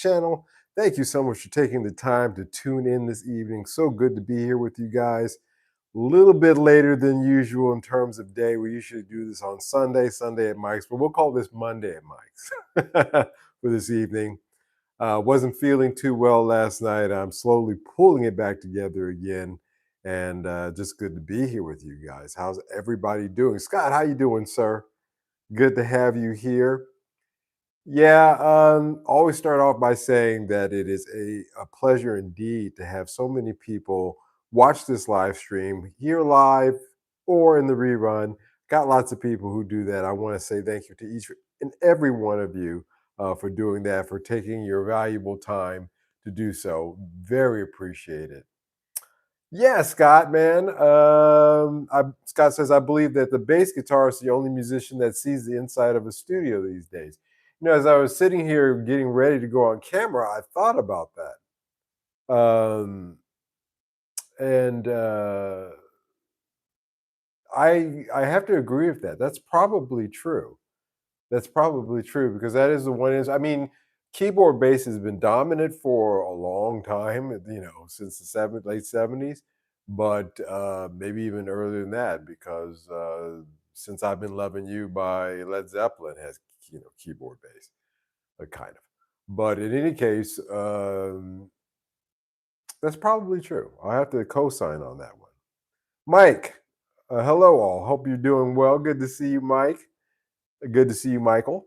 channel. Thank you so much for taking the time to tune in this evening. So good to be here with you guys. A little bit later than usual in terms of day. We usually do this on Sunday at Mike's, but we'll call this Monday at Mike's for this evening. Wasn't feeling too well last night. I'm slowly pulling it back together again, and just good to be here with you guys. How's everybody doing? Scott, how you doing, sir? Good to have you here. Yeah, always start off by saying that it is a pleasure indeed to have so many people watch this live stream here live or in the rerun. Got lots of people who do that. I want to say thank you to each and every one of you for doing that, for taking your valuable time to do so. Very appreciated. Yeah, Scott, man. Scott says, I believe that the bass guitarist is the only musician that sees the inside of a studio these days. As I was sitting here getting ready to go on camera, I thought about that. And I have to agree with that. That's probably true. That's probably true because that is the one is I mean, keyboard bass has been dominant for a long time, since the late 70s, but maybe even earlier than that because Since I've Been Loving You by Led Zeppelin has keyboard bass, kind of. But in any case, that's probably true. I have to co-sign on that one. Mike, hello all. Hope you're doing well. Good to see you, Mike. Good to see you, Michael.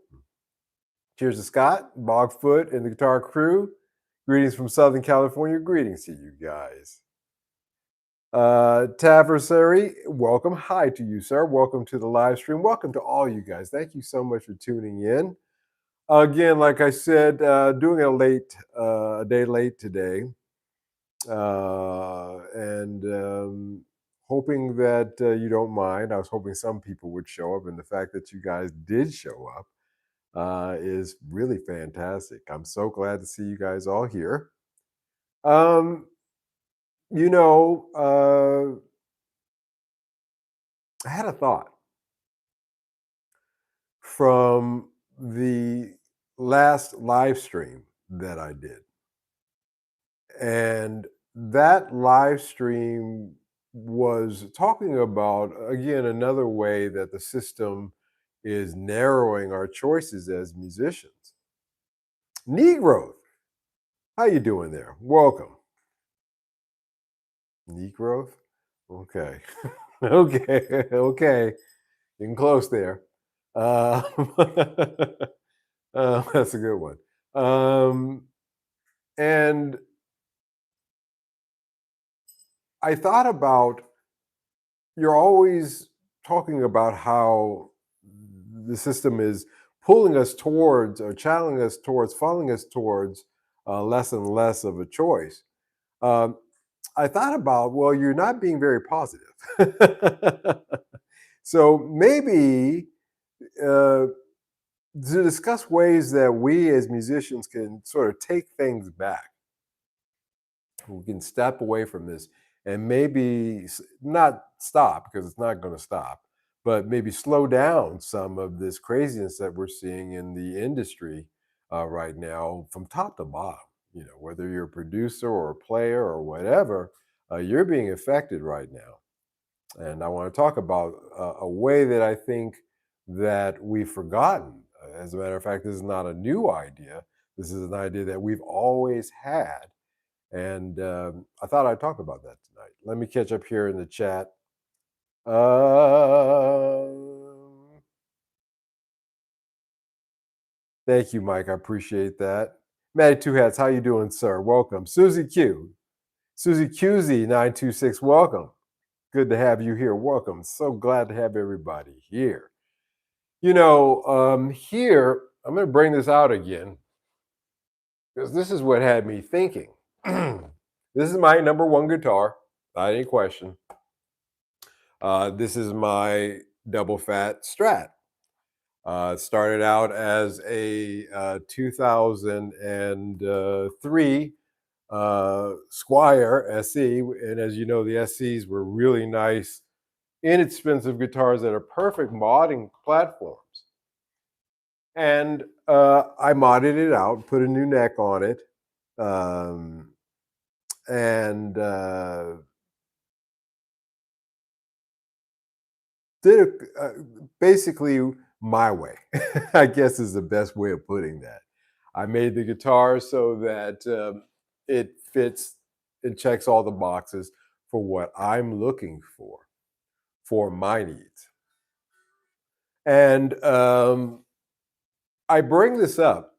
Cheers to Scott, Bogfoot, and the guitar crew. Greetings from Southern California. Greetings to you guys. Tavarsary, welcome. Hi to you, sir. Welcome to the live stream. Welcome to all you guys. Thank you so much for tuning in. Again, like I said, doing a day late today, and hoping that you don't mind. I was hoping some people would show up, and the fact that you guys did show up is really fantastic. I'm so glad to see you guys all here. You know, I had a thought from the last live stream that I did. And that live stream was talking about, again, another way that the system is narrowing our choices as musicians. Negro, how you doing there? Welcome. Negro? Okay. Okay. Getting close there. That's a good one. And I thought about you're always talking about how the system is pulling us towards or challenging us towards, falling us towards less and less of a choice. Um, I thought about, well, you're not being very positive. So maybe to discuss ways that we as musicians can sort of take things back. We can step away from this and maybe not stop because it's not going to stop, but maybe slow down some of this craziness that we're seeing in the industry right now from top to bottom. Whether you're a producer or a player or whatever, you're being affected right now. And I want to talk about a way that I think that we've forgotten. As a matter of fact, this is not a new idea. This is an idea that we've always had. And I thought I'd talk about that tonight. Let me catch up here in the chat. Thank you, Mike. I appreciate that. Matty Two Hats, how you doing, sir? Welcome. Susie Q. Susie QZ926, welcome. Good to have you here. Welcome. So glad to have everybody here. Here, I'm going to bring this out again because this is what had me thinking. This is my number one guitar, not any question. This is my Double Fat Strat. Started out as a 2003 Squire SE, and as you know, the SEs were really nice, inexpensive guitars that are perfect modding platforms. And I modded it out, put a new neck on it, um, and did it basically my way. I guess is the best way of putting that. I made the guitar so that it fits and checks all the boxes for what I'm looking for my needs. And I bring this up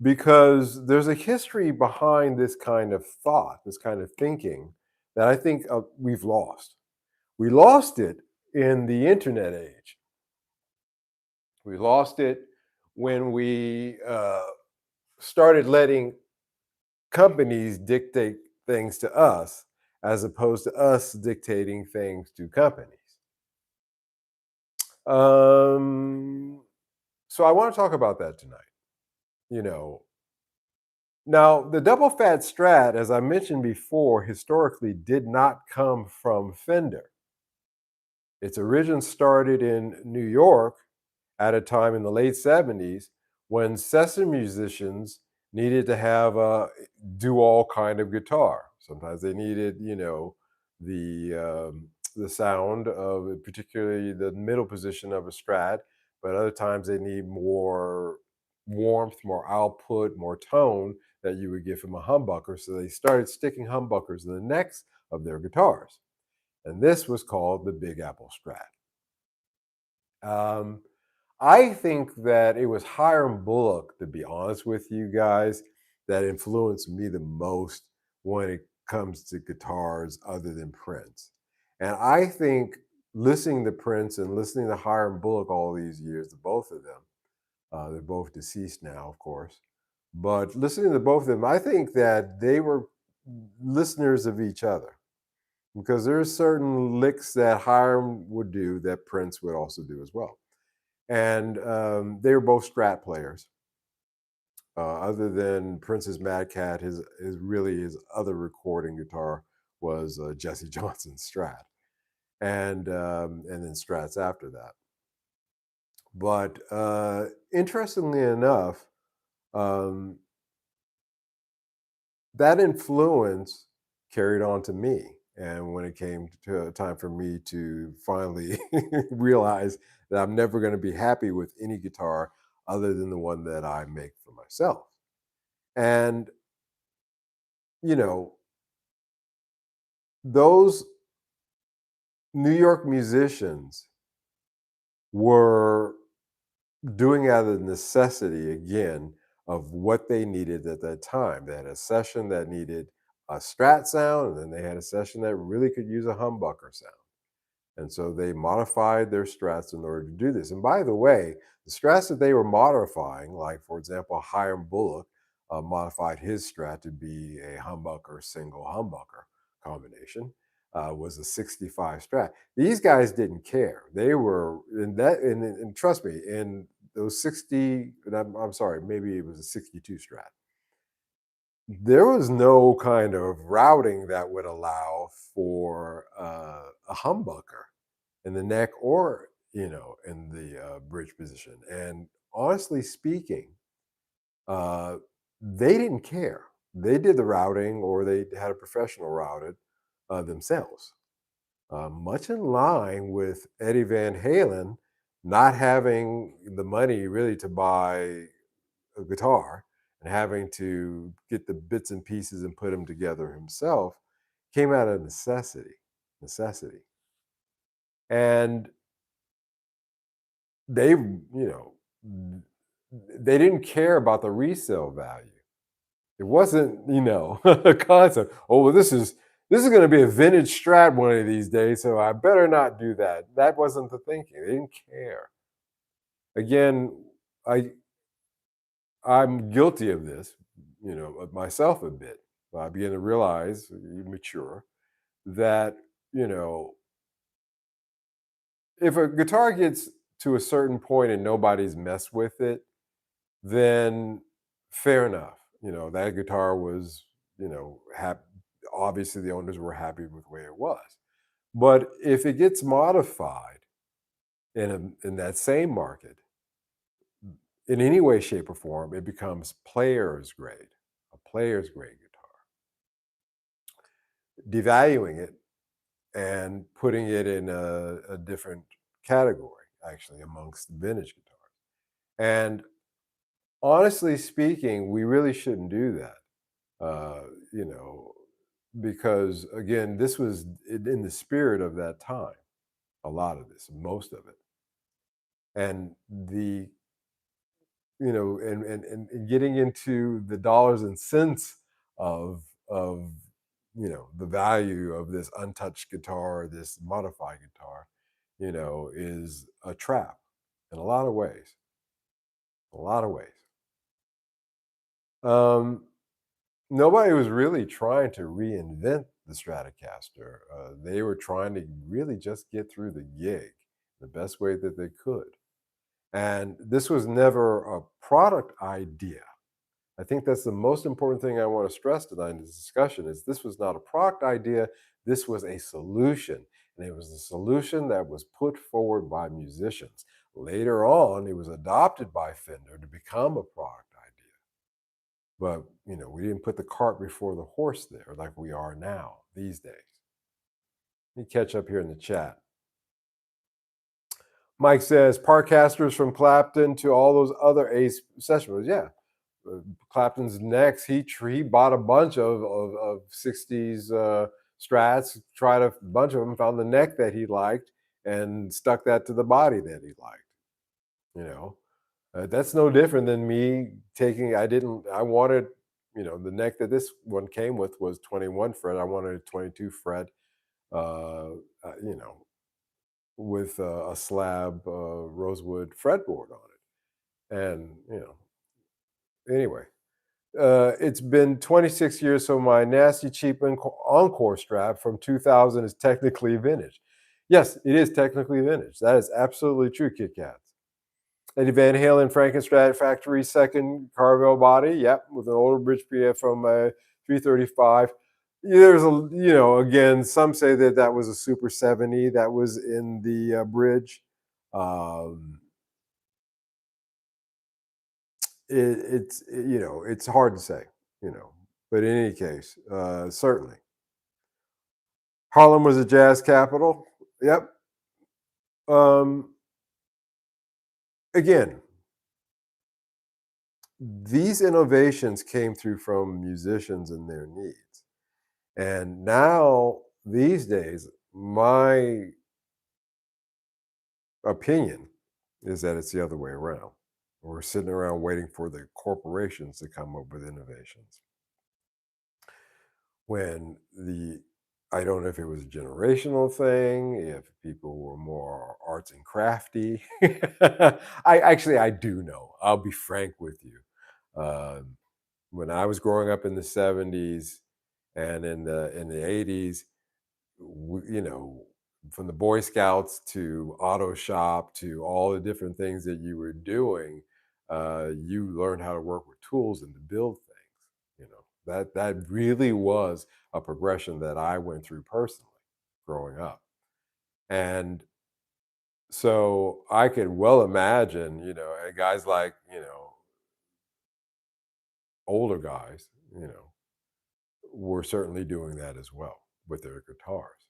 because there's a history behind this kind of thought, this kind of thinking that I think we've lost. We lost it in the internet age. We lost it when we started letting companies dictate things to us as opposed to us dictating things to companies. Um, so I want to talk about that tonight. You know, now the double fat strat, as I mentioned before, historically did not come from Fender. Its origin started in New York at a time in the late 70s when session musicians needed to have a do all kind of guitar. Sometimes they needed, the sound of particularly the middle position of a Strat, but other times they need more warmth, more output, more tone that you would get from a humbucker. So they started sticking humbuckers in the necks of their guitars. And this was called the Big Apple Strat. Um, I think that it was Hiram Bullock, to be honest with you guys, that influenced me the most when it comes to guitars other than Prince. And I think listening to Prince and listening to Hiram Bullock all these years, the both of them, they're both deceased now, of course. But listening to both of them, I think that they were listeners of each other because there's certain licks that Hiram would do that Prince would also do as well. And they were both Strat players. Other than Prince's Mad Cat, his other recording guitar was Jesse Johnson's Strat, and then Strats after that. But interestingly enough, um, that influence carried on to me. And when it came to time for me to finally realize that I'm never going to be happy with any guitar other than the one that I make for myself. And, you know, those New York musicians were doing out of necessity again of what they needed at that time. They had a session that needed a Strat sound, and then they had a session that really could use a humbucker sound. And so they modified their strats in order to do this. And by the way, the strats that they were modifying, like for example, Hiram Bullock modified his strat to be a humbucker single humbucker combination, was a 65 strat. These guys didn't care. They were in that, and trust me, in those 60, I'm sorry, maybe it was a 62 strat. There was no kind of routing that would allow for a humbucker in the neck or in the bridge position. And honestly speaking, uh, they didn't care. They did the routing, or they had a professional route it themselves. Much in line with Eddie Van Halen not having the money really to buy a guitar and having to get the bits and pieces and put them together himself, came out of necessity. And they didn't care about the resale value. It wasn't, a concept. Oh, well, this is going to be a vintage Strat one of these days, so I better not do that. That wasn't the thinking. They didn't care. Again, I I'm guilty of this, of myself a bit. I begin to realize, you mature, that you know if a guitar gets to a certain point and nobody's messed with it, then fair enough. That guitar was, obviously the owners were happy with the way it was. But if it gets modified in that same market, in any way, shape, or form, it becomes player's grade, a player's grade guitar. Devaluing it and putting it in a different category, actually, amongst vintage guitars. And honestly speaking, we really shouldn't do that. Uh, you know, because again, this was in the spirit of that time. A lot of this, most of it, and the and getting into the dollars and cents of of the value of this untouched guitar, this modified guitar, is a trap in a lot of ways. A lot of ways. Um, Nobody was really trying to reinvent the Stratocaster. They were trying to really just get through the gig the best way that they could. And this was never a product idea. I think that's the most important thing I want to stress tonight in this discussion is this was not a product idea. This was a solution. And it was a solution that was put forward by musicians. Later on, it was adopted by Fender to become a product idea. But, we didn't put the cart before the horse there like we are now these days. Let me catch up here in the chat. Mike says, Parcasters from Clapton to all those other Ace sessions. Yeah, Clapton's next. He bought a bunch of 60s Strats, tried a bunch of them, found the neck that he liked, and stuck that to the body that he liked. You know, that's no different than me taking. I wanted, the neck that this one came with was 21 fret. I wanted a 22 fret. Uh, you know, with a slab rosewood fretboard on it, and anyway. It's been 26 years, so my nasty cheap Encore strap from 2000 is technically vintage. Yes, it is technically vintage. That is absolutely true, Kit Kats. Eddie Van Halen Frankenstrat factory second Carvel body. Yep, with an older bridge PF from 335. There's again, some say that that was a Super 70 that was in the bridge. Um, it's hard to say, you know. But in any case, certainly Harlem was a jazz capital. Yep. Um, Again, these innovations came through from musicians and their needs, and now these days, my opinion is that it's the other way around. We're sitting around waiting for the corporations to come up with innovations. When the I don't know if it was a generational thing, if people were more arts and crafty. I do know. I'll be frank with you. Um, when I was growing up in the '70s and in the '80s, from the Boy Scouts to auto shop to all the different things that you were doing, you learned how to work with tools and to build things. That really was a progression that I went through personally growing up. And so I could well imagine, guys like, older guys, were certainly doing that as well with their guitars.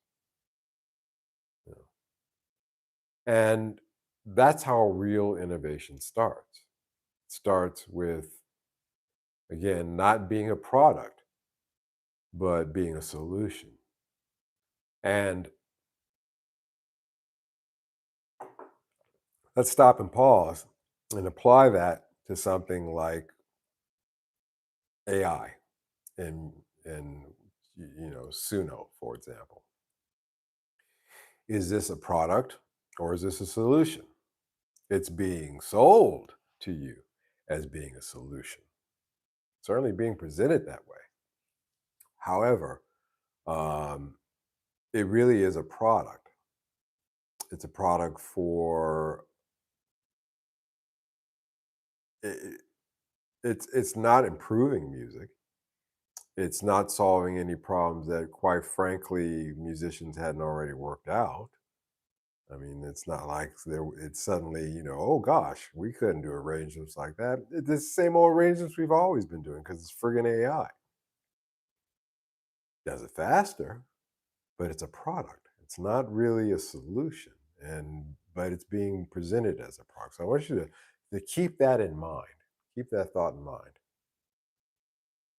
you know. And that's how real innovation starts. It starts with, again, not being a product, but being a solution. And let's stop and pause and apply that to something like AI and Suno, for example. Is this a product or is this a solution? It's being sold to you as being a solution. Certainly being presented that way. However, um, it really is a product. It's a product for it, it's not improving music. It's not solving any problems that, quite frankly, musicians hadn't already worked out. I mean, it's not like it's suddenly, oh gosh, we couldn't do arrangements like that. It's the same old arrangements we've always been doing because it's friggin' AI. Does it faster, but it's a product. It's not really a solution. But it's being presented as a product. So I want you to keep that in mind. Keep that thought in mind.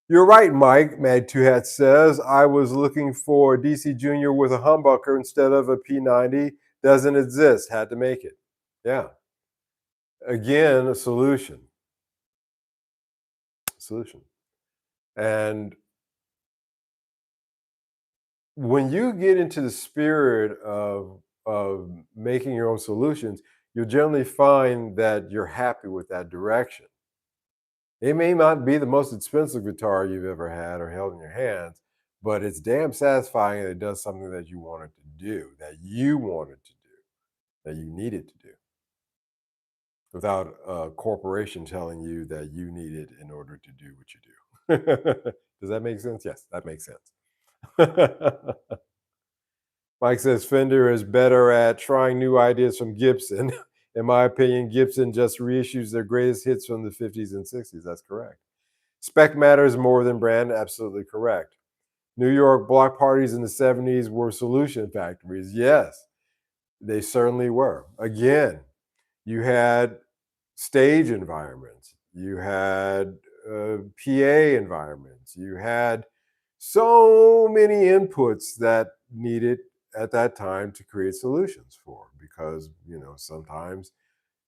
You're right, Mike. Mad Two Hat says I was looking for a DC Junior with a humbucker instead of a P90. Doesn't exist. Had to make it. Yeah. Again, a solution. Solution. And when you get into the spirit of making your own solutions, you'll generally find that you're happy with that direction. It may not be the most expensive guitar you've ever had or held in your hands, but it's damn satisfying and it does something that you wanted to do, that you wanted to do, that you needed to do, without a corporation telling you that you need it in order to do what you do. Does that make sense? Yes, that makes sense. Mike says Fender is better at trying new ideas from Gibson. In my opinion, Gibson just reissues their greatest hits from the 50s and 60s. That's correct. Spec matters more than brand. Absolutely correct. New York block parties in the 70s were solution factories. Yes, they certainly were. Again, you had stage environments, you had PA environments, you had so many inputs that needed at that time to create solutions for, because sometimes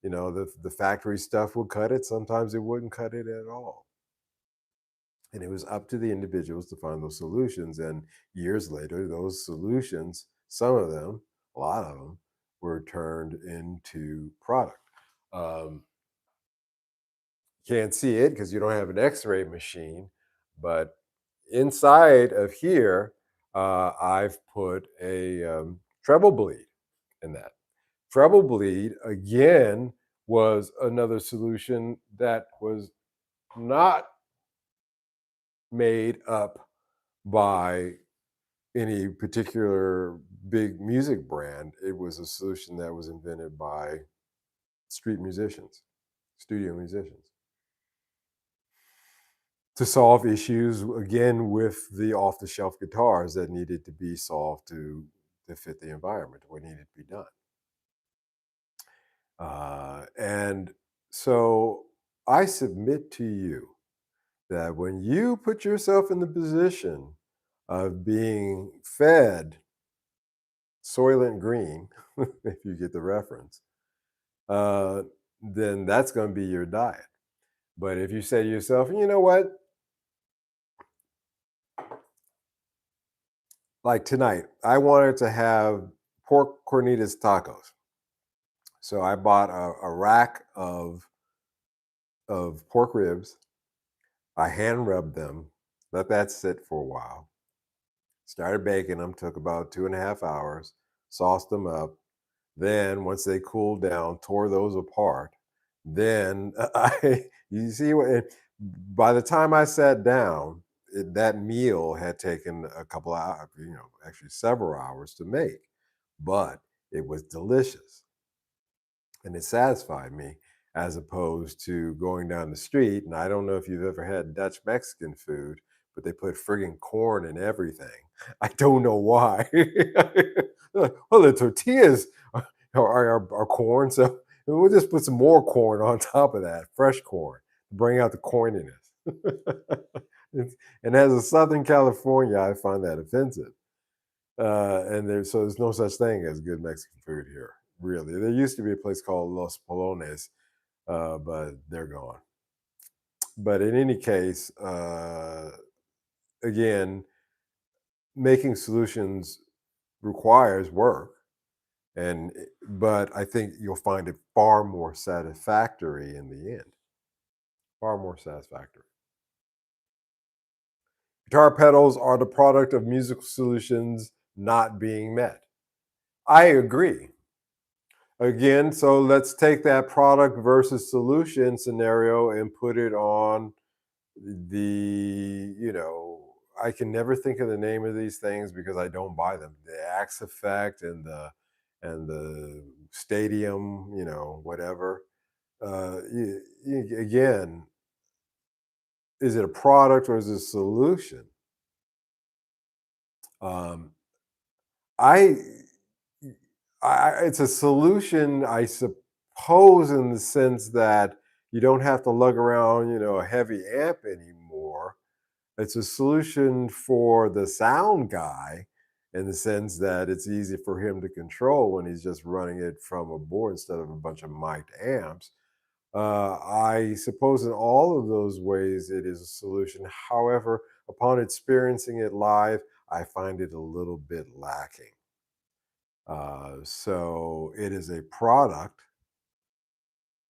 the factory stuff would cut it, sometimes it wouldn't cut it at all, and it was up to the individuals to find those solutions. And years later, those solutions, some of them, a lot of them, were turned into product. um, can't see it because you don't have an x-ray machine, but inside of here, I've put a treble bleed in that. Treble bleed, again, was another solution that was not made up by any particular big music brand. It was a solution that was invented by street musicians, studio musicians, to solve issues, again, with the off-the-shelf guitars that needed to be solved to fit the environment, what needed to be done. And so I submit to you that when you put yourself in the position of being fed Soylent Green, if you get the reference, uh, then that's going to be your diet. But if you say to yourself, you know what, like tonight, I wanted to have pork cornitas tacos. So I bought a rack of pork ribs. I hand rubbed them, let that sit for a while. Started baking them, took about 2.5 hours, sauced them up. Then once they cooled down, tore those apart. Then you see by the time I sat down, that meal had taken a couple of hours, actually several hours to make, but it was delicious and it satisfied me, as opposed to going down the street. And I don't know if you've ever had Dutch Mexican food, but they put friggin' corn in everything. I don't know why. Well, the tortillas are corn, so we'll just put some more corn on top of that, fresh corn, to bring out the corniness. And as a Southern California, I find that offensive. So there's no such thing as good Mexican food here, really. There used to be a place called Los Polones, but they're gone. But in any case, again, making solutions requires work, but I think you'll find it far more satisfactory in the end. Far more satisfactory. Guitar pedals are the product of musical solutions not being met. I agree. Again, so let's take that product versus solution scenario and put it on I can never think of the name of these things because I don't buy them. The Axe effect and and the stadium, whatever. Again, is it a product or is it a solution? Um, I, it's a solution, I suppose, in the sense that you don't have to lug around, a heavy amp anymore. It's a solution for the sound guy in the sense that it's easy for him to control when he's just running it from a board instead of a bunch of mic'd amps. I suppose in all of those ways it is a solution. However, upon experiencing it live, I find it a little bit lacking. So it is a product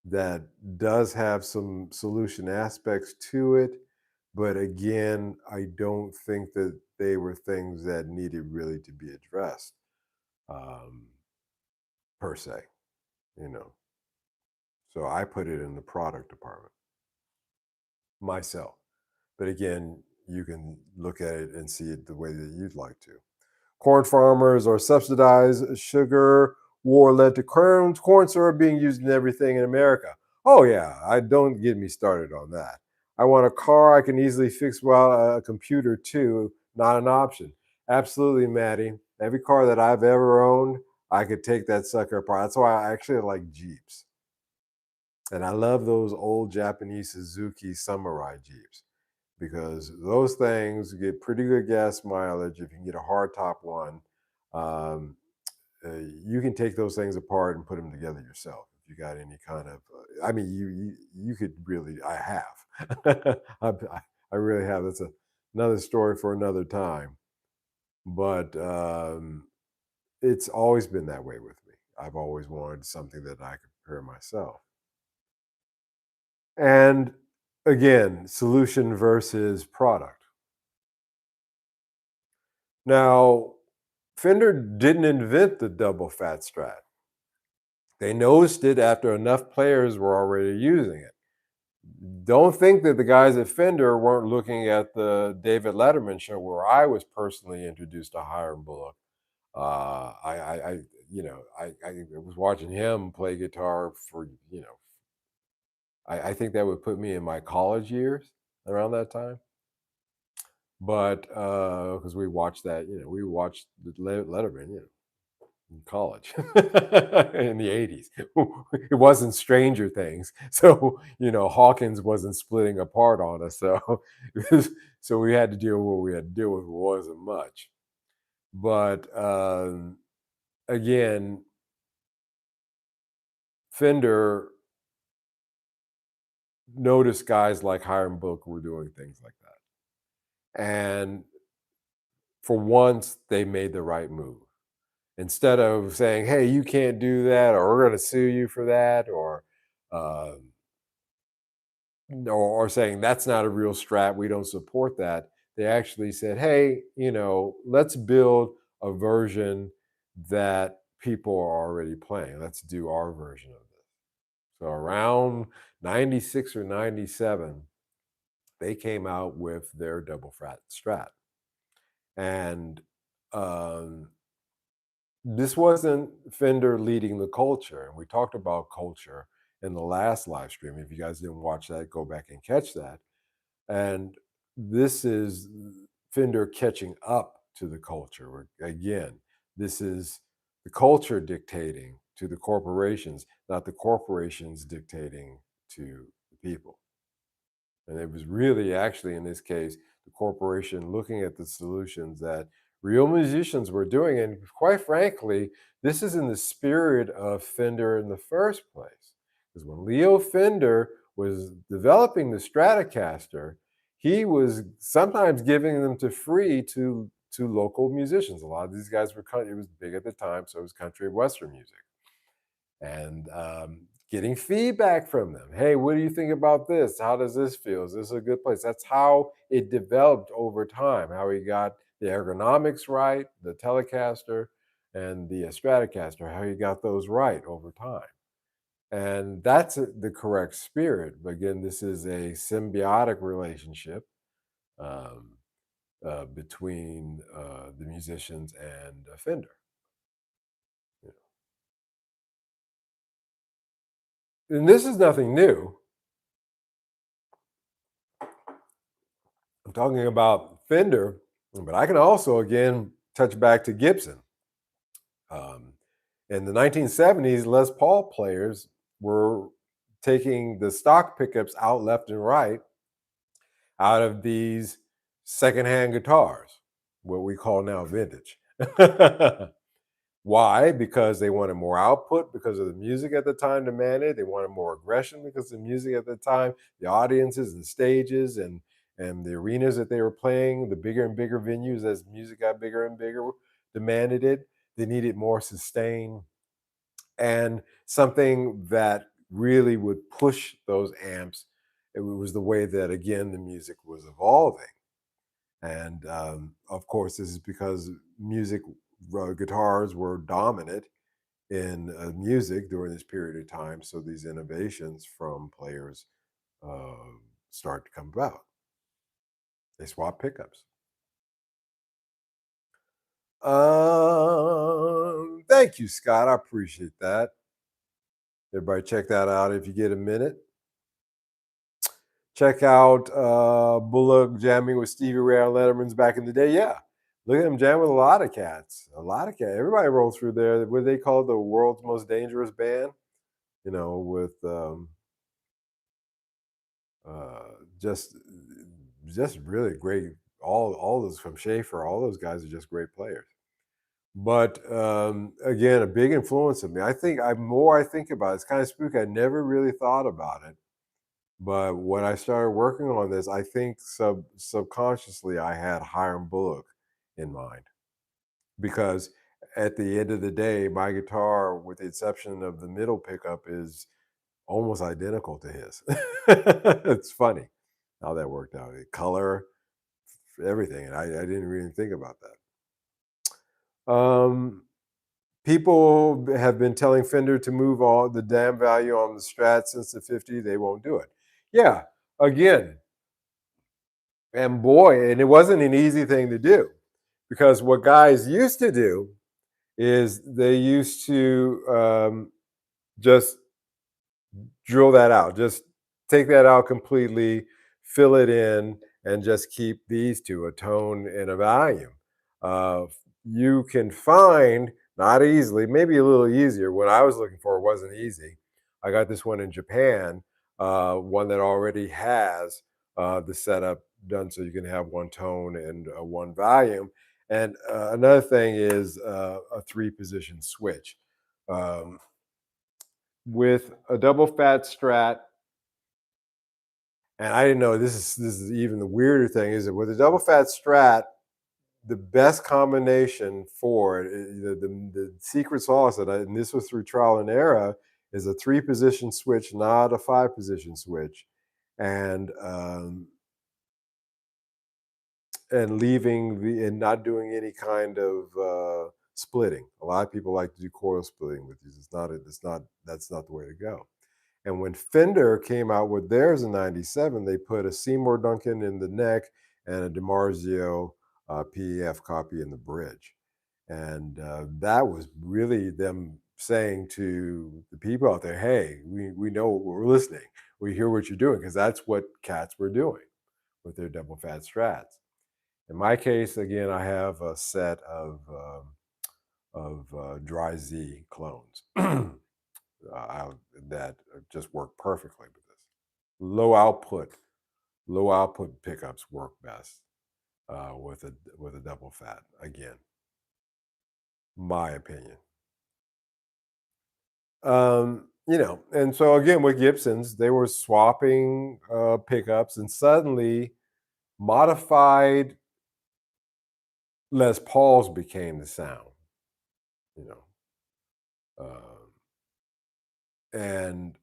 that does have some solution aspects to it. But again, I don't think that they were things that needed really to be addressed, um, per se, you know. So I put it in the product department myself. But again, you can look at it and see it the way that you'd like to. Corn farmers are subsidized. Sugar war led to corn syrup being used in everything in America. Oh yeah, I don't get me started on that. I want a car I can easily fix, while a computer too, not an option. Absolutely, Maddie. Every car that I've ever owned, I could take that sucker apart. That's why I actually like Jeeps. And I love those old Japanese Suzuki Samurai Jeeps because those things get pretty good gas mileage if you can get a hard top one. Um, you can take those things apart and put them together yourself if you got any kind of. I mean, you could really. I have. I really have. That's another story for another time. But it's always been that way with me. I've always wanted something that I could prepare myself. And again, solution versus product. Now, Fender didn't invent the double fat strat. They noticed it after enough players were already using it. Don't think that the guys at Fender weren't looking at the David Letterman show where I was personally introduced to Hiram Bullock. I I was watching him play guitar for, I think that would put me in my college years around that time. But because we watched that, we watched the Letterman, in college in the 80s. It wasn't Stranger Things. So, Hawkins wasn't splitting apart on us. So, so we had to deal with what we had to deal with. It wasn't much. But again, Fender noticed guys like Hiram Book were doing things like that. And for once, they made the right move. Instead of saying, "Hey, you can't do that," or "We're going to sue you for that," um, or saying that's not a real strat, we don't support that. They actually said, "Hey, let's build a version that people are already playing. Let's do our version of this." So around 96 or 97, they came out with their double fat strat. And um, this wasn't Fender leading the culture. And we talked about culture in the last live stream. If you guys didn't watch that, go back and catch that. And this is Fender catching up to the culture. Again, this is the culture dictating to the corporations, not the corporations dictating to the people. And it was really, actually, in this case, the corporation looking at the solutions that real musicians were doing. And quite frankly, this is in the spirit of Fender in the first place. Because when Leo Fender was developing the Stratocaster, he was sometimes giving them to free to local musicians. A lot of these guys were country. It was big at the time, so it was country and western music. And getting feedback from them. Hey, what do you think about this? How does this feel? Is this a good place? That's how it developed over time, how he got the ergonomics right, the Telecaster and the Stratocaster, how he got those right over time. And that's the correct spirit. But again, this is a symbiotic relationship um, between the musicians and Fender. and this is nothing new. I'm talking about Fender, but I can also again touch back to Gibson. Um, in the 1970s, Les Paul players were taking the stock pickups out left and right out of these secondhand guitars, what we call now vintage. Why? Because they wanted more output because of the music at the time demanded. They wanted more aggression because the music at the time, the audiences and stages and the arenas that they were playing, the bigger and bigger venues as music got bigger and bigger demanded it. They needed more sustain and something that really would push those amps. It was the way that again the music was evolving. And of course, this is because music guitars were dominant in music during this period of time. So these innovations from players uh, start to come about. They swap pickups. Thank you, Scott. I appreciate that. Everybody, check that out if you get a minute. Check out Bullock jamming with Stevie Ray on Letterman's back in the day. Yeah, look at him jam with a lot of cats. A lot of cats. Everybody rolls through there. What they call the world's most dangerous band. You know, with uh, just just really great. All those from Schaefer, all those guys are just great players. But again, a big influence of me. I think I more I think about it, it's kind of spooky. I never really thought about it, but when I started working on this, I think subconsciously I had Hiram Bullock in mind because at the end of the day, my guitar, with the exception of the middle pickup, is almost identical to his. It's funny how that worked out. The color, everything. And I didn't really think about that. People have been telling Fender to move all the damn value on the Strat since the 50s. They won't do it. Yeah, again, and boy, and it wasn't an easy thing to do because what guys used to do is they used to just drill that out. Just take that out completely, fill it in, and just keep these two, a tone and a volume. Uh, you can find, not easily, maybe a little easier. What I was looking for wasn't easy. I got this one in Japan, one that already has the setup done so you can have one tone and one volume. And another thing is a three position switch. Um, with a double fat strat, and I didn't know this is even the weirder thing is that with a double fat strat, the best combination for it, the secret sauce and this was through trial and error, is a three position switch, not a five position switch, and leaving the and not doing any kind of splitting. A lot of people like to do coil splitting with these. It's not that's not the way to go. And when Fender came out with theirs in '97, they put a Seymour Duncan in the neck and a DiMarzio PEF copy in the bridge. And that was really them saying to the people out there, hey, we know we're listening. We hear what you're doing because that's what cats were doing with their double fat strats. In my case, again, I have a set of Dry Z clones uh, that just work perfectly with this. Low output, low output pickups work best with a double fat. Again, my opinion. And so again with Gibsons, they were swapping pickups, and suddenly modified Les Pauls became the sound. You know, uh, and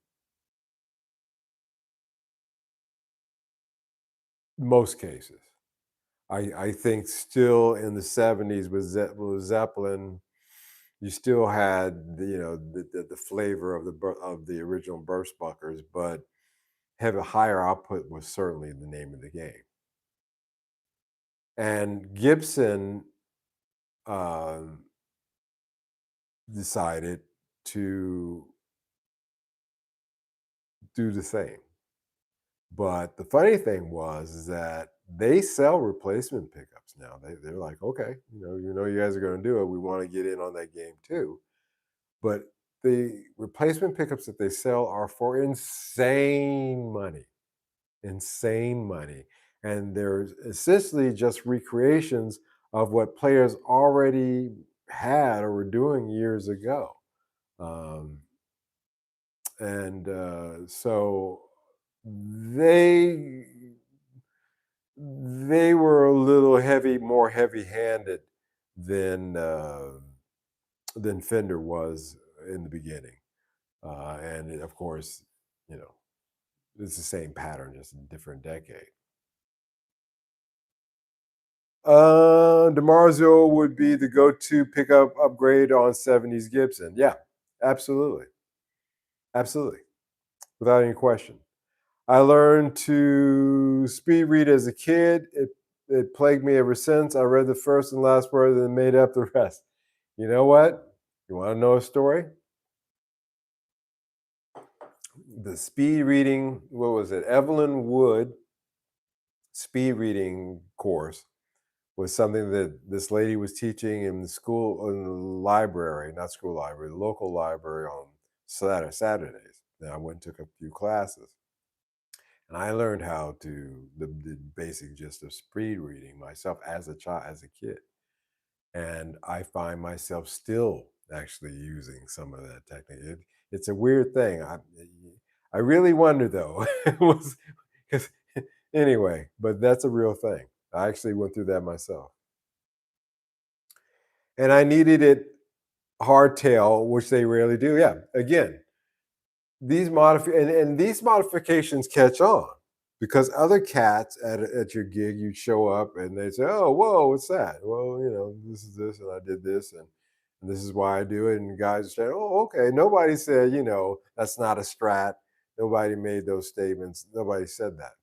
most cases. I think still in the '70s with, with Zeppelin, you still had the flavor of of the original Burstbuckers, but have a higher output was certainly the name of the game. And Gibson um, decided to do the same. But the funny thing was is that they sell replacement pickups now. They're like, okay, you guys are going to do it. We want to get in on that game too. But the replacement pickups that they sell are for insane money, and they're essentially just recreations of what players already had or were doing years ago. Um, and so they they were a little more heavy-handed than than Fender was in the beginning, and of course, you know, it's the same pattern, just a different decade. DiMarzio would be the go-to pickup upgrade on '70s Gibson. Yeah, absolutely, absolutely, without any question. I learned to speed read as a kid. It plagued me ever since. I read the first and last word and made up the rest. You know what? You want to know a story? The speed reading, what was it? Evelyn Wood speed reading course was something that this lady was teaching in the school, in the library, not school library, the local library on Saturdays. And I went and took a few classes. And I learned how to the basic gist of speed reading myself as a child, as a kid. And I find myself still actually using some of that technique. It's a weird thing. I really wonder though, it was 'cause- anyway, but that's a real thing. I actually went through that myself. And I needed it hardtail, which they rarely do. Yeah, again, and these modifications catch on because other cats at your gig, you'd show up and they'd say, "Oh, whoa, what's that?" Well, this is this, and I did this, and this is why I do it. And the guys say, "Oh, okay." Nobody said, that's not a Strat. Nobody made those statements. Nobody said that.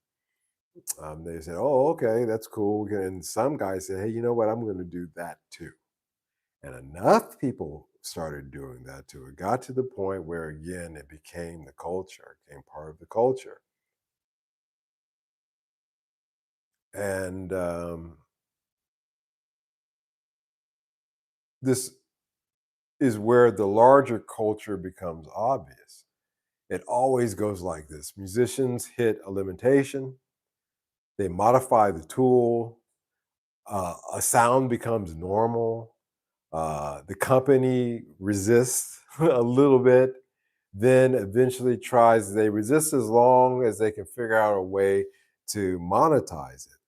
They said, "Oh, okay, that's cool." And some guys said, "Hey, you know what? I'm going to do that too." And enough people started doing that too. It got to the point where, again, it became the culture, it became part of the culture. And this is where the larger culture becomes obvious. It always goes like this: musicians hit a limitation, they modify the tool, a sound becomes normal, the company resists a little bit, then eventually they resist as long as they can figure out a way to monetize it.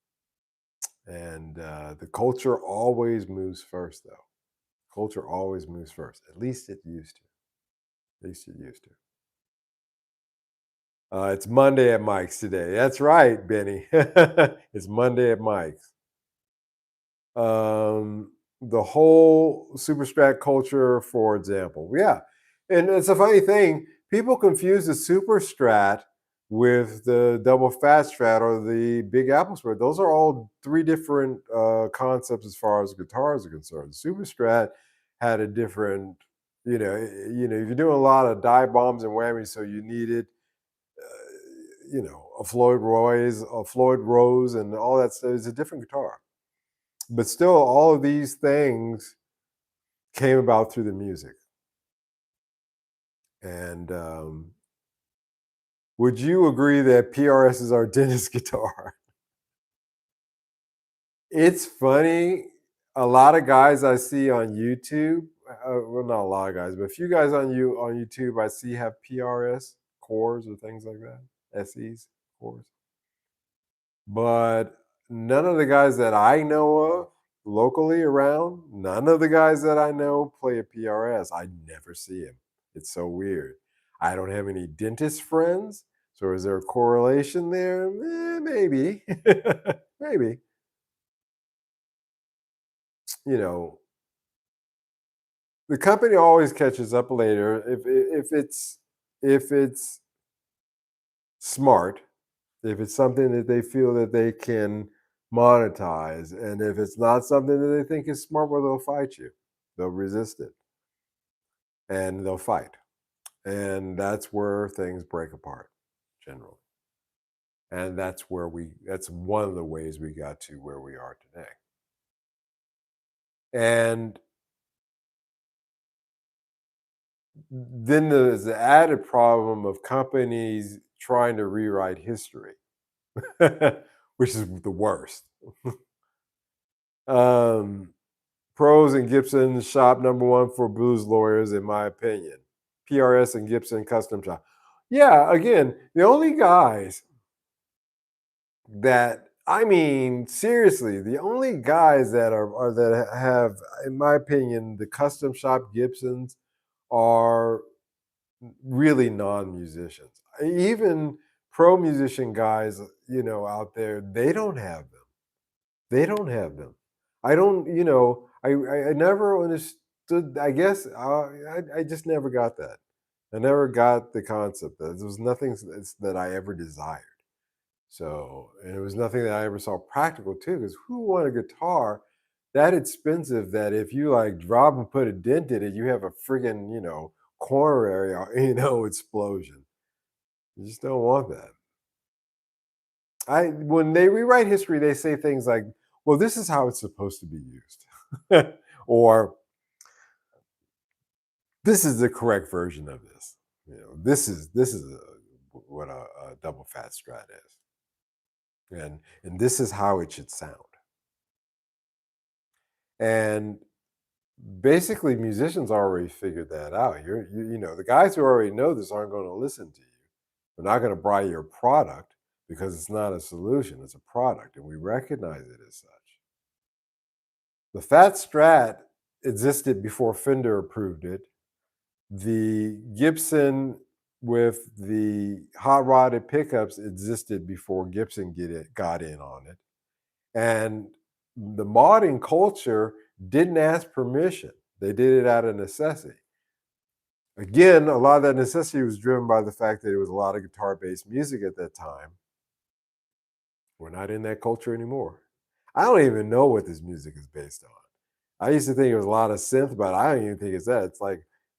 And the culture always moves first, though. Culture always moves first. At least it used to. At least it used to. It's Monday at Mike's today. That's right, Benny. It's Monday at Mike's. um, the whole super strat culture, for example. Yeah. And it's a funny thing. People confuse the super strat with the double fat strat or the big apple strat. Those are all three different concepts as far as guitars are concerned. The super strat had a different, if you're doing a lot of dive bombs and whammies, so you needed, a Floyd Rose and all that stuff. It's a different guitar, but still all of these things came about through the music. And would you agree that PRS is our dentist guitar? It's funny. A lot of guys I see on YouTube, well, not a lot of guys, but a few guys on YouTube I see have PRS cores or things like that, SEs cores. But none of the guys that I know of locally around, none of the guys that I know play a PRS. I never see him. It's so weird. I don't have any dentist friends. So is there a correlation there? Maybe. Maybe. You know, the company always catches up later if it's smart, if it's something that they feel that they can monetize, and if it's not something that they think is smart, well, they'll fight you. They'll resist it and they'll fight. And that's where things break apart. generally. And that's one of the ways we got to where we are today. And then there's the added problem of companies trying to rewrite history, which is the worst. um, Pros and Gibson shop number one for blues lawyers, in my opinion. PRS and Gibson custom shop. Yeah, again, the only guys that I mean, seriously, the only guys that are that have, in my opinion, the custom shop Gibsons are really non-musicians. Even pro musician guys, out there, they don't have them. They don't have them. I don't, I never understood. I guess I just never got that. I never got the concept that there was nothing that I ever desired. So, and it was nothing that I ever saw practical too, because who want a guitar that expensive that if you like drop and put a dent in it, you have a friggin', corner area, explosion. You just don't want that. When they rewrite history, they say things like, well, this is how it's supposed to be used. Or this is the correct version of this. What a double fat strat is. And this is how it should sound. And basically, musicians already figured that out. The guys who already know this aren't going to listen to you. They're not going to buy your product because it's not a solution; it's a product, and we recognize it as such. The Fat Strat existed before Fender approved it. The Gibson with the hot rodded pickups existed before Gibson got in on it. And the modding culture didn't ask permission. They did it out of necessity. Again, a lot of that necessity was driven by the fact that it was a lot of guitar-based music at that time. We're not in that culture anymore. I don't even know what this music is based on. I used to think it was a lot of synth, but I don't even think it's that.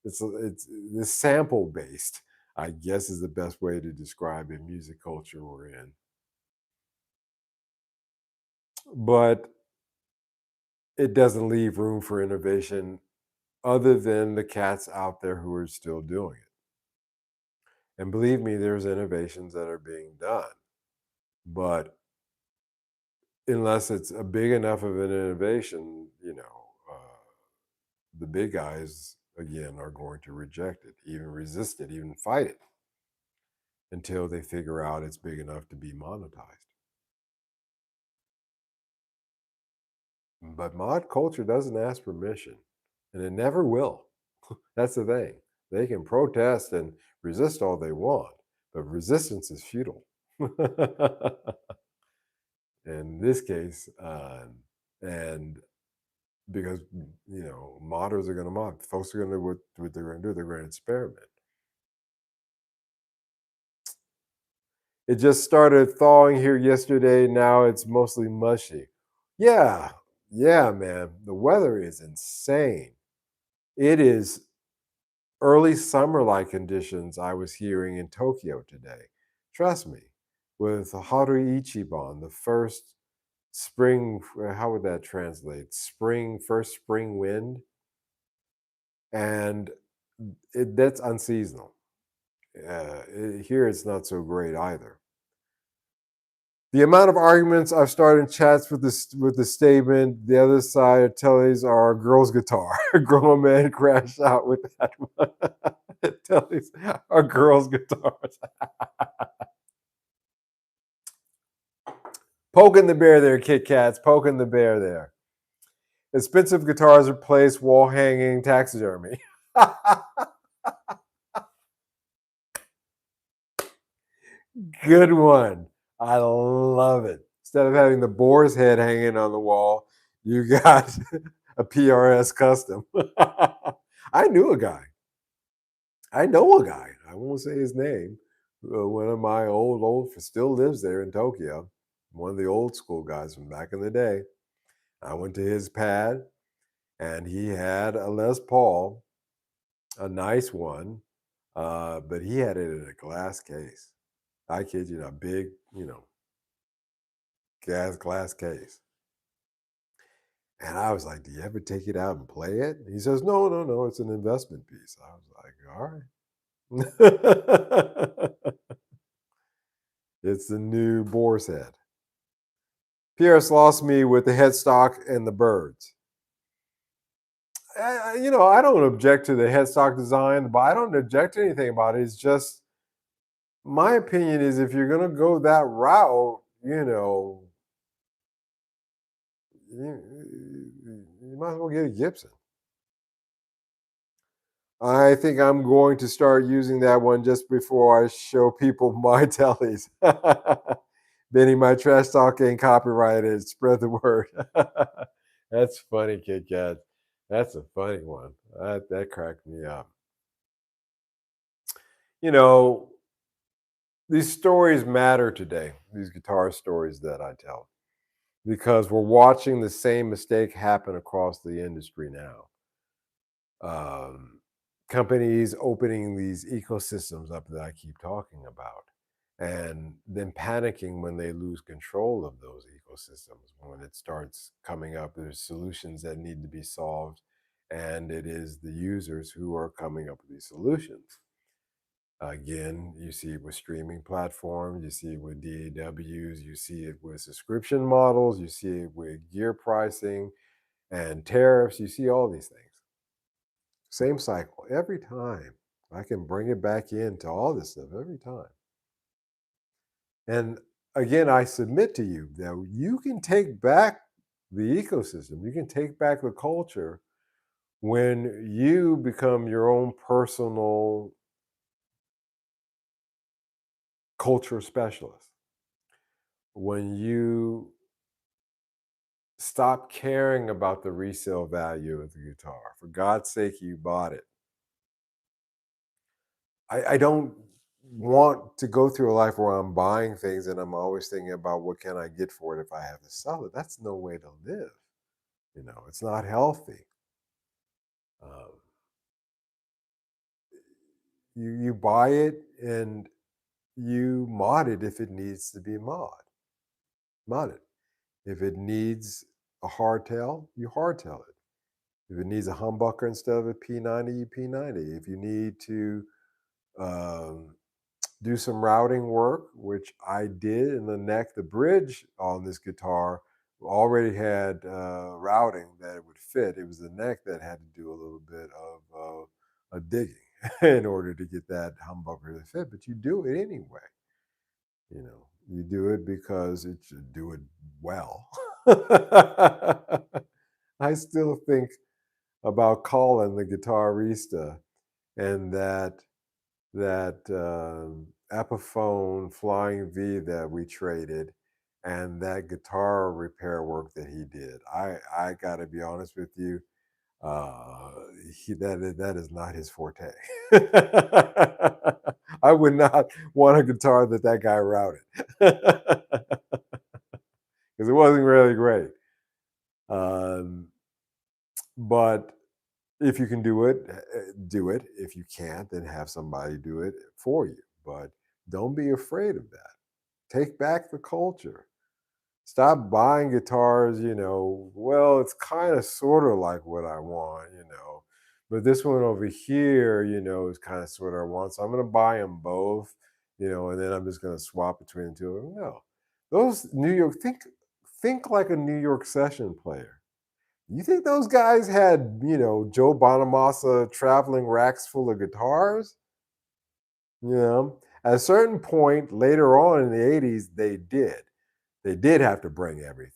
It's sample based, I guess is the best way to describe the music culture we're in. But it doesn't leave room for innovation other than the cats out there who are still doing it. And believe me, there's innovations that are being done. But unless it's a big enough of an innovation, the big guys, again, are going to reject it, even resist it, even fight it until they figure out it's big enough to be monetized. But mod culture doesn't ask permission, and it never will. That's the thing. They can protest and resist all they want, but resistance is futile. In this case, and because modders are going to mod, folks are going to do what they're going to do. They're going to experiment. It just started thawing here yesterday. Now it's mostly mushy. Yeah, yeah, man. The weather is insane. It is early summer-like conditions I was hearing in Tokyo today. Trust me, with Haru Ichiban, the first spring, how would that translate? First spring wind. And that's unseasonal. Here it's not so great either. The amount of arguments I've started in chats with the statement, the other side of Telly's are a girl's guitar. A grown man crashed out with that one. Telly's are girls' guitars. Poking the bear there, Kit Kats. Poking the bear there. Expensive guitars replace wall hanging taxidermy. Good one. I love it. Instead of having the boar's head hanging on the wall, you got a PRS custom. I knew a guy. I know a guy. I won't say his name. One of my old still lives there in Tokyo. One of the old school guys from back in the day. I went to his pad, and he had a Les Paul, a nice one, but he had it in a glass case. I kid you not, big, gas glass case. And I was like, "Do you ever take it out and play it?" He says, "No, no, no, it's an investment piece." I was like, "All right." It's the new boar's head. Pierce lost me with the headstock and the birds. I don't object to the headstock design, but I don't object to anything about it. It's just my opinion is if you're gonna go that route, you might as well get a Gibson. I think I'm going to start using that one just before I show people my tellies. Benny, my trash talk ain't copyrighted. Spread the word. That's funny, Kit Kat. That's a funny one. That cracked me up. You know, these stories matter today, these guitar stories that I tell, because we're watching the same mistake happen across the industry now. Um, Companies opening these ecosystems up that I keep talking about, and then panicking when they lose control of those ecosystems. When it starts coming up, there's solutions that need to be solved, and it is the users who are coming up with these solutions. Again, you see it with streaming platforms, you see it with DAWs, you see it with subscription models, you see it with gear pricing and tariffs, you see all these things. Same cycle every time. I can bring it back into all this stuff every time. And again, I submit to you that you can take back the ecosystem, you can take back the culture when you become your own personal culture specialist. When you stop caring about the resale value of the guitar. For God's sake, you bought it. I don't want to go through a life where I'm buying things and I'm always thinking about what can I get for it if I have to sell it. That's no way to live. It's not healthy. Um, you buy it and you mod it if it needs to be mod it. If it needs a hardtail, you hardtail it. If it needs a humbucker instead of a P90, you P90. If you need to um, do some routing work, which I did in the neck, the bridge on this guitar already had routing that it would fit. It was the neck that had to do a little bit of a digging in order to get that humbucker to fit. But you do it anyway. You do it because it should do it well. I still think about Colin, the guitarista, and that Epiphone Flying V that we traded, and that guitar repair work that he did. I got to be honest with you, uh, that is not his forte. I would not want a guitar that guy routed because it wasn't really great. Um, but if you can do it, do it. If you can't, then have somebody do it for you. But don't be afraid of that. Take back the culture. Stop buying guitars, well, it's kind of sort of like what I want. But this one over here, is kind of sort of I want. So I'm going to buy them both, and then I'm just going to swap between the two of them. No. Those New York, think like a New York session player. You think those guys had, Joe Bonamassa traveling racks full of guitars? At a certain point later on in the 80s, they did. They did have to bring everything.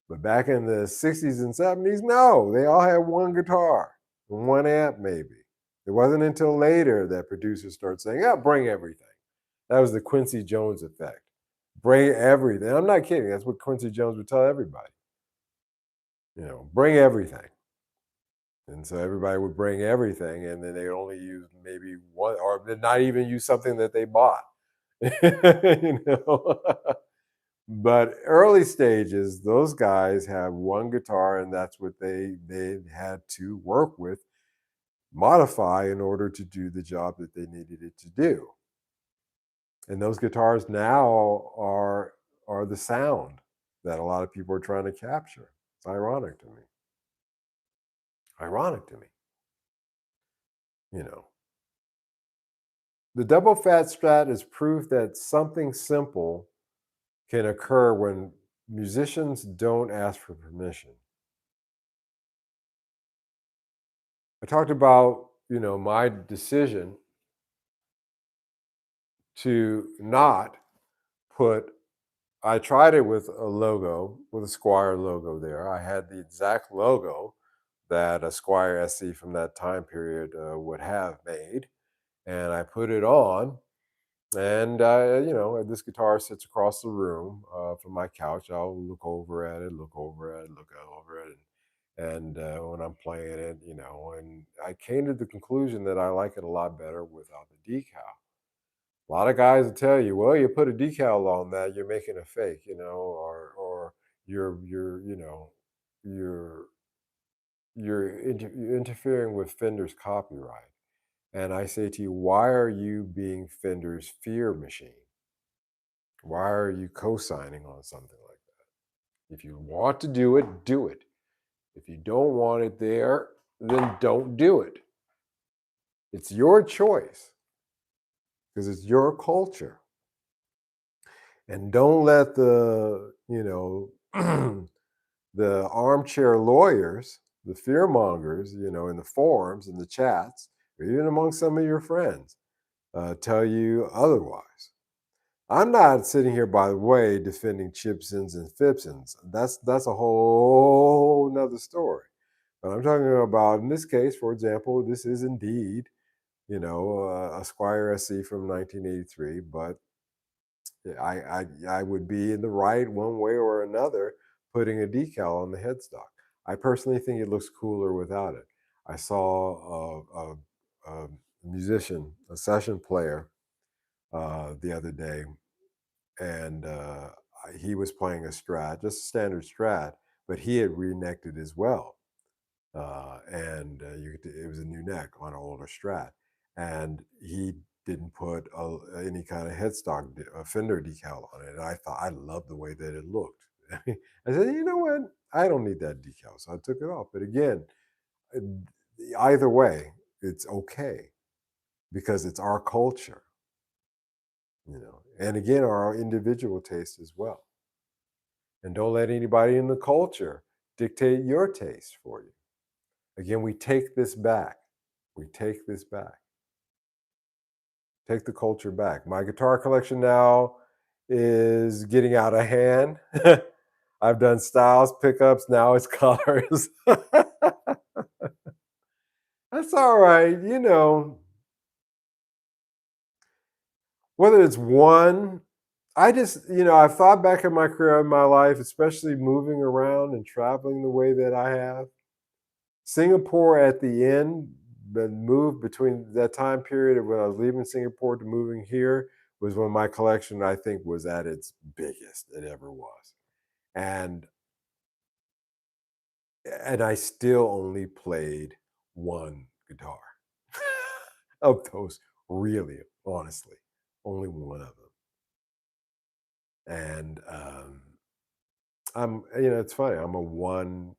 But back in the 60s and 70s, no, they all had one guitar, one amp maybe. It wasn't until later that producers started saying, yeah, bring everything. That was the Quincy Jones effect. Bring everything. I'm not kidding. That's what Quincy Jones would tell everybody. Bring everything. And so everybody would bring everything, and then they only use maybe one, or not even use something that they bought. you know. But early stages, those guys have one guitar, and that's what they had to work with, modify in order to do the job that they needed it to do. And those guitars now are the sound that a lot of people are trying to capture. It's ironic to me. Ironic to me, you know. The double fat strat is proof that something simple can occur when musicians don't ask for permission. I talked about, my decision to not put I tried it with a logo, with a Squire logo there. I had the exact logo that a Squire SC from that time period would have made, and I put it on. And this guitar sits across the room from my couch. I'll look over at it, look over at it, look over it, and when I'm playing it, and I came to the conclusion that I like it a lot better without the decal. A lot of guys will tell you, well, you put a decal on that, you're making a fake, or you're you know you're you're interfering with Fender's copyright. And I say to you, why are you being Fender's fear machine? Why are you co-signing on something like that? If you want to do it, do it. If you don't want it there, then don't do it. It's your choice because it's your culture. And don't let the armchair lawyers, the fear mongers, in the forums, in the chats, or even among some of your friends, tell you otherwise. I'm not sitting here, by the way, defending Chipsons and Fipsons. That's a whole nother story. But I'm talking about, in this case, for example, this is indeed, a Squire SC from 1983. But I would be in the right one way or another putting a decal on the headstock. I personally think it looks cooler without it. I saw a musician, a session player, the other day, and he was playing a Strat, just a standard Strat, but he had re-necked it as well, and it was a new neck on an older Strat, and he didn't put any kind of headstock a Fender decal on it. And I thought I loved the way that it looked. I said, you know what? I don't need that decal, so I took it off. But again, uh, either way, it's okay because it's our culture, and again, our individual taste as well. And don't let anybody in the culture dictate your taste for you. Again, we take this back. We take this back. Take the culture back. My guitar collection now is getting out of hand. I've done styles, pickups, now it's colors. That's all right. Whether it's one, I've thought back in my career, in my life, especially moving around and traveling the way that I have. Singapore at the end, the move between that time period of when I was leaving Singapore to moving here was when my collection, I think, was at its biggest it ever was. And and I still only played one guitar of those, really, honestly, only one of them. And it's funny. I'm a one,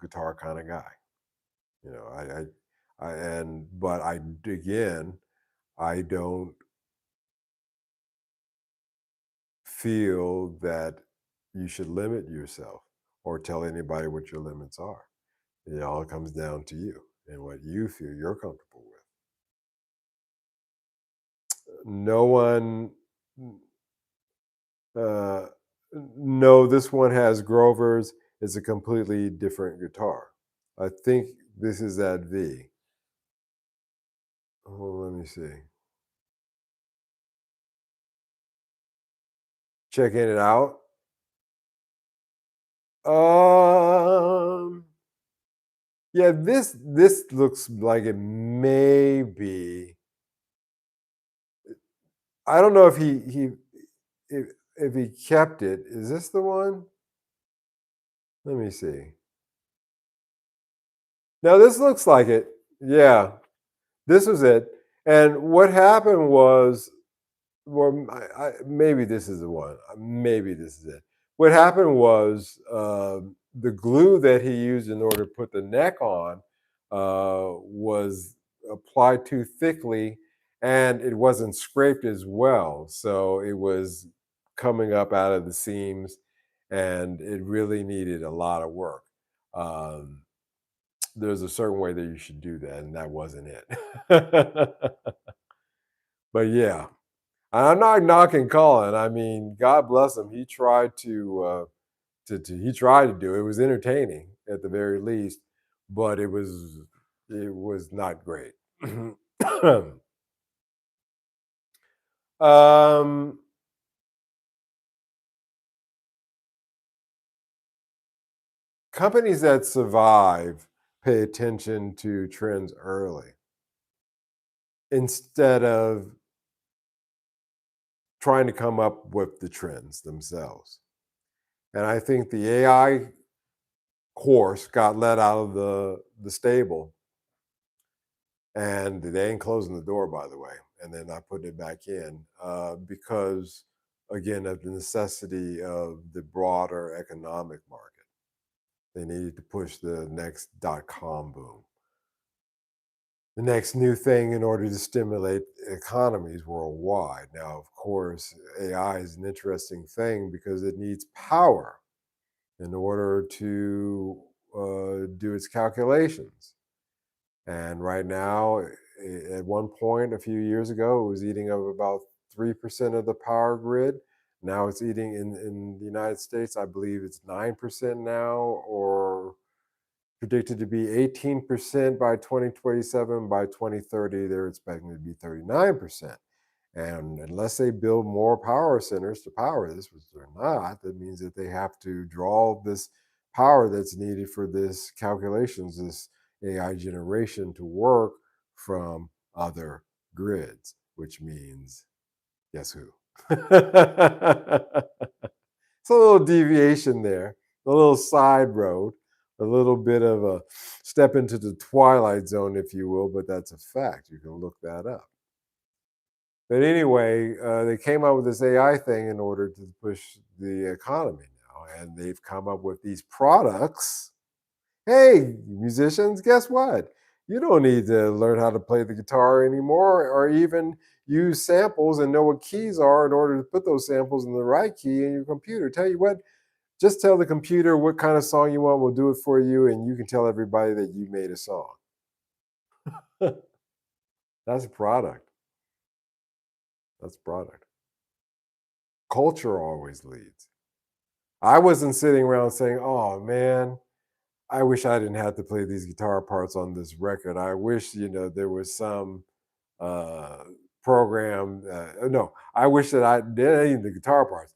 guitar kind of guy. You know, but again, I don't feel that you should limit yourself or tell anybody what your limits are. It all comes down to you and what you feel you're comfortable with. No one, uh, no, this one has Grover's. It's a completely different guitar. I think this is that V. Oh, let me see. Checking it out. Um, yeah, this looks like it may be. I don't know if he kept it. Is this the one? Let me see. Now this looks like it. Yeah, this was it. And what happened was Well, maybe this is the one. Maybe this is it. What happened was the glue that he used in order to put the neck on was applied too thickly, and it wasn't scraped as well. So it was coming up out of the seams, and it really needed a lot of work. Um, there's a certain way that you should do that, and that wasn't it. But yeah, I'm not knocking Colin. I mean, God bless him. He tried he tried to do it. It was entertaining at the very least, but it was not great. um, companies that survive pay attention to trends early instead of trying to come up with the trends themselves. And I think the AI horse got let out of the stable, and they ain't closing the door, by the way, and they're not putting it back in because, again, of the necessity of the broader economic market. They needed to push the next .com boom, the next new thing in order to stimulate economies worldwide. Now, of course, AI is an interesting thing because it needs power in order to do its calculations. And right now, at one point a few years ago, it was eating up about 3% of the power grid. Now it's eating in the United States, I believe it's 9% now, or predicted to be 18% by 2027. By 2030, they're expecting it to be 39%. And unless they build more power centers to power this, which they're not, that means that they have to draw this power that's needed for this calculations, this AI generation to work from other grids, which means guess who? It's a little deviation there, a little side road, a little bit of a step into the twilight zone, if you will, but that's a fact. You can look that up. But anyway, they came up with this AI thing in order to push the economy now, and they've come up with these products. Hey, musicians, guess what? You don't need to learn how to play the guitar anymore, or even use samples and know what keys are in order to put those samples in the right key in your computer. Tell you what, just tell the computer what kind of song you want, we'll do it for you, and you can tell everybody that you made a song. That's a product. That's a product. Culture always leads. I wasn't sitting around saying, "Oh man, I wish I didn't have to play these guitar parts on this record. I wish there was some uh, program." No, I wish that I did even the guitar parts.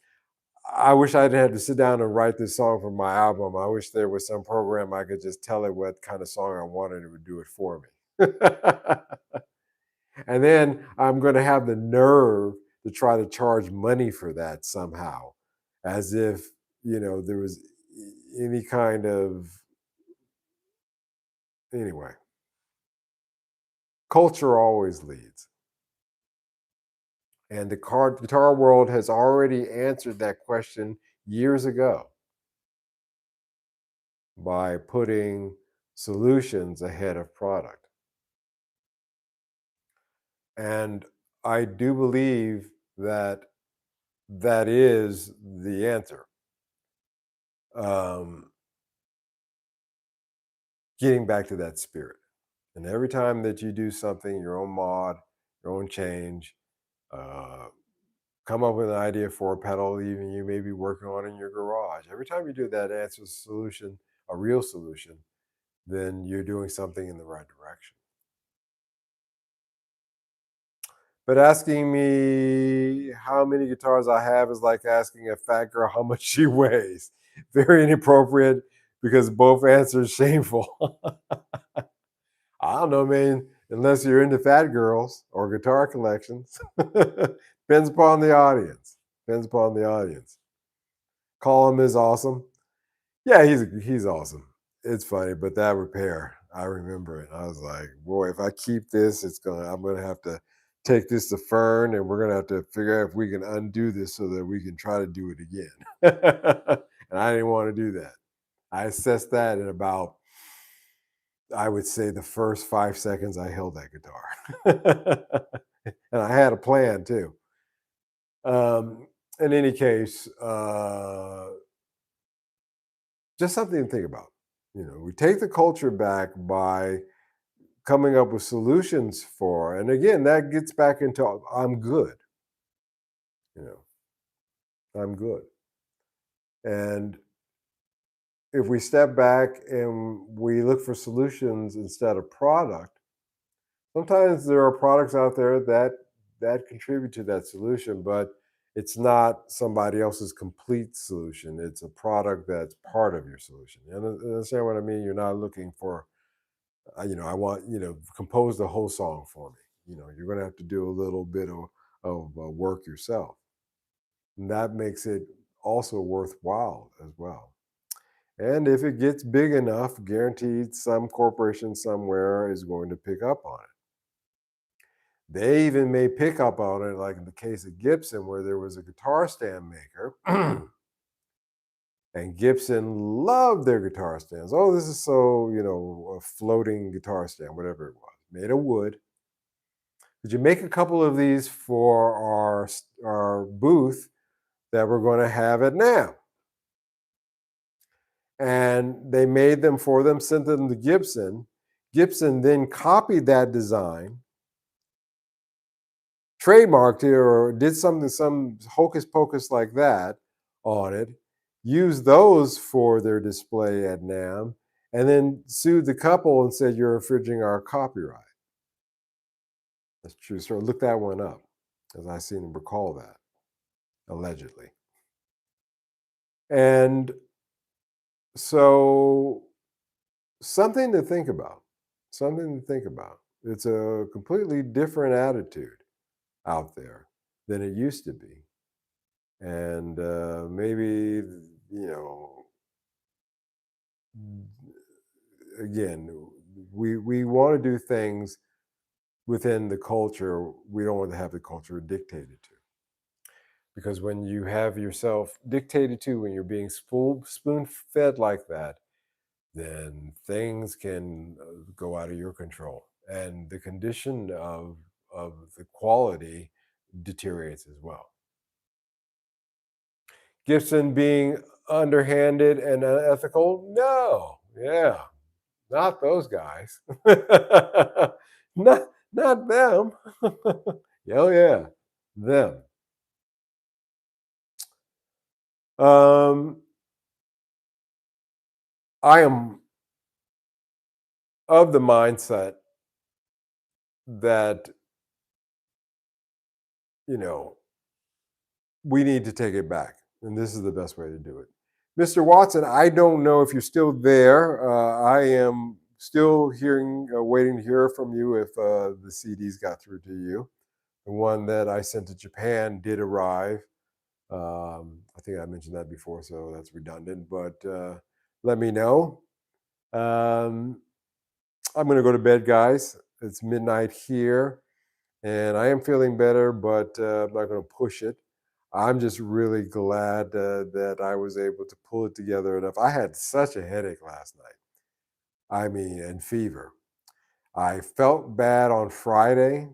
I wish I didn't have to sit down and write this song for my album. I wish there was some program I could just tell it what kind of song I wanted, it would do it for me. And then I'm going to have the nerve to try to charge money for that somehow, as if there was any kind of, anyway. Culture always leads, and the guitar world has already answered that question years ago by putting solutions ahead of product. And I do believe that that is the answer. Um, Getting back to that spirit. And every time that you do something, your own mod, your own change, uh, come up with an idea for a pedal, even you may be working on in your garage. Every time you do that, answer solution, a real solution, then you're doing something in the right direction. But asking me how many guitars I have is like asking a fat girl how much she weighs. Very inappropriate because both answers shameful. I don't know, man. Unless you're into fat girls or guitar collections, depends upon the audience. Depends upon the audience. Colin is awesome. Yeah, he's awesome. It's funny, but that repair, I remember it. I was like, boy, if I keep this, I'm gonna have to take this to Fern, and we're gonna have to figure out if we can undo this so that we can try to do it again. And I didn't want to do that. I assessed that in about, I would say, the first 5 seconds I held that guitar. And I had a plan too. In any case, just something to think about. We take the culture back by coming up with solutions for, and again, that gets back into I'm good. You know, I'm good. And if we step back and we look for solutions instead of product, sometimes there are products out there that contribute to that solution, but it's not somebody else's complete solution. It's a product that's part of your solution. You understand what I mean? You're not looking for, I want, compose the whole song for me. You're going to have to do a little bit of work yourself. And that makes it also worthwhile as well. And if it gets big enough, guaranteed some corporation somewhere is going to pick up on it. They even may pick up on it, like in the case of Gibson, where there was a guitar stand maker, and Gibson loved their guitar stands. Oh, this is so, a floating guitar stand, whatever it was, made of wood. Could you make a couple of these for our booth that we're going to have at NAMM? And they made them for them, sent them to Gibson. Gibson then copied that design, trademarked it, or did something, some hocus pocus like that on it, used those for their display at NAMM, and then sued the couple and said, "You're infringing our copyright." That's true. So look that one up, as I seem to recall that, allegedly. And so something to think about. Something to think about. It's a completely different attitude out there than it used to be. And maybe, again, we want to do things within the culture. We don't want to have the culture dictated to. Because when you have yourself dictated to, when you're being spoon fed like that, then things can go out of your control, and the condition of the quality deteriorates as well. Gibson being underhanded and unethical? No, yeah, not those guys. Not them. Oh yeah, them. I am of the mindset that, you know, we need to take it back. And this is the best way to do it. Mr. Watson, I don't know if you're still there. I am still waiting to hear from you if the CDs got through to you. The one that I sent to Japan did arrive. I think I mentioned that before, so that's redundant, but let me know. I'm going to go to bed, guys. It's midnight here, and I am feeling better, but I'm not going to push it. I'm just really glad that I was able to pull it together enough. I had such a headache last night. I mean, and fever. I felt bad on Friday.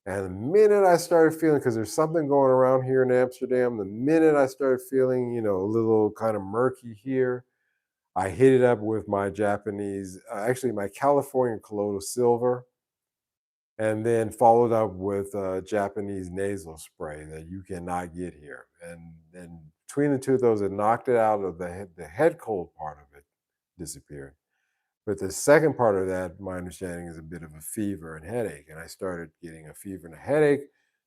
And the minute I started feeling, because there's something going around here in Amsterdam, the minute I started feeling, a little kind of murky here, I hit it up with my Japanese, actually my California Colloidal Silver, and then followed up with a Japanese nasal spray that you cannot get here. And then between the two of those, it knocked it out of the head cold part of it disappeared. But the second part of that, my understanding, is a bit of a fever and headache. And I started getting a fever and a headache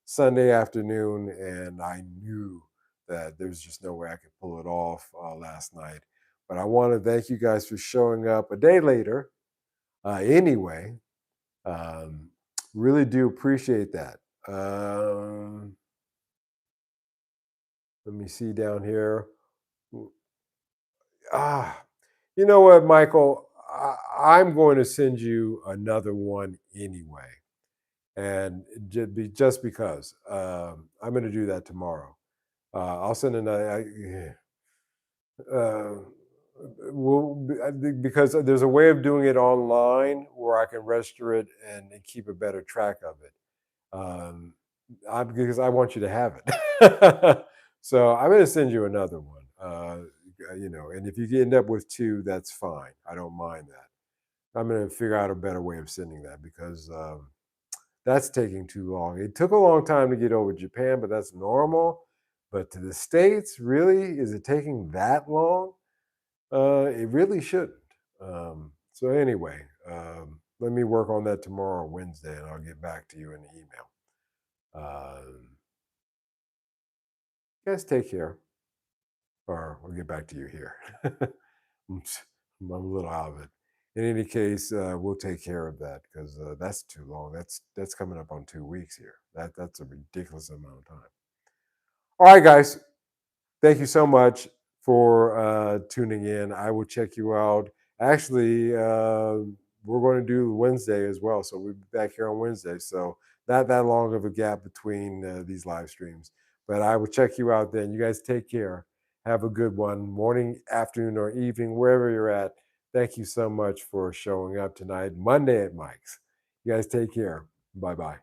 Sunday afternoon, and I knew that there was just no way I could pull it off last night. But I want to thank you guys for showing up a day later. Anyway, really do appreciate that. Let me see down here. You know what, Michael? I'm going to send you another one anyway. and just because I'm going to do that tomorrow. I'll send another. Uh, because there's a way of doing it online where I can register it and keep a better track of it. Um, because I want you to have it. So I'm going to send you another one. And if you end up with two, that's fine. I don't mind that. I'm going to figure out a better way of sending that because that's taking too long. It took a long time to get over Japan, but that's normal. But to the States, really, is it taking that long? It really shouldn't. So anyway, let me work on that tomorrow, Wednesday, and I'll get back to you in the email. You guys take care, or we'll get back to you here. I'm a little out of it. In any case, we'll take care of that because that's too long. That's coming up on 2 weeks here. That's a ridiculous amount of time. All right, guys. Thank you so much for tuning in. I will check you out. Actually, we're going to do Wednesday as well, so we'll be back here on Wednesday. So not that long of a gap between these live streams. But I will check you out then. You guys take care. Have a good one, morning, afternoon, or evening, wherever you're at. Thank you so much for showing up tonight, Monday at Mike's. You guys take care. Bye bye.